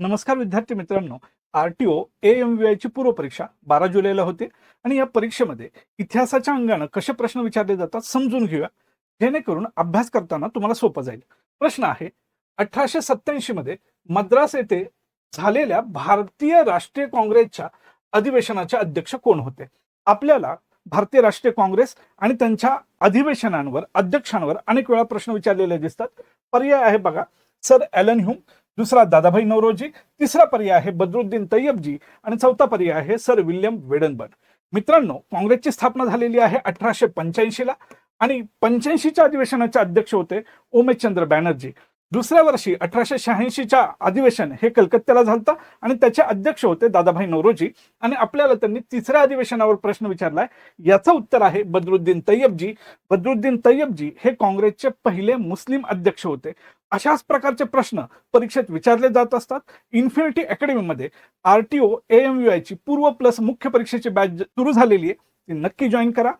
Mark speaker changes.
Speaker 1: नमस्कार विद्यार्थी मित्रांनो. आरटीओ AMVI ची पूर्व परीक्षा 12 जुलैला होते आणि या परीक्षेमध्ये इतिहासाच्या अंगाने कसे प्रश्न विचारले जातात समजून घेऊया, जेणेकरून अभ्यास करताना तुम्हाला सोपं जाईल. प्रश्न आहे, 1887 मध्ये मद्रास येथे झालेल्या भारतीय राष्ट्रीय काँग्रेसच्या अधिवेशनाचे अध्यक्ष कोण होते? आपल्याला भारतीय राष्ट्रीय काँग्रेस आणि त्यांच्या अधिवेशनांवर अध्यक्षांवर अनेक वेळा प्रश्न विचारलेले दिसतात. पर्याय आहे बघा, सर ॲलन ह्यूम, दुसरा दादाभाई नौरोजी, तिसरा पर्याय आहे बद्रुद्दीन तय्यबजी आणि चौथा पर्याय आहे सर विल्यम वेडनबर्ग. मित्रांनो, काँग्रेसची स्थापना झालेली आहे 1885 ला आणि 85च्या अधिवेशनाचे अध्यक्ष होते ओमेशचंद्र बॅनर्जी. दुसऱ्या वर्षी 1886च्या अधिवेशन हे कलकत्त्याला झालं आणि त्याचे अध्यक्ष होते दादाभाई नौरोजी. आणि आपल्याला त्यांनी तिसऱ्या अधिवेशनावर प्रश्न विचारलाय, याचं उत्तर आहे बद्रुद्दीन तय्यबजी. बद्रुद्दीन तय्यबजी हे काँग्रेसचे पहिले मुस्लिम अध्यक्ष होते. अशाच प्रकारचे प्रश्न परीक्षेत विचारले जात असतात. इन्फिनिटी अकॅडमीमध्ये आरटीओ AMVI ची पूर्व प्लस मुख्य परीक्षेची बॅच सुरू झालेली आहे, ती नक्की जॉईन करा.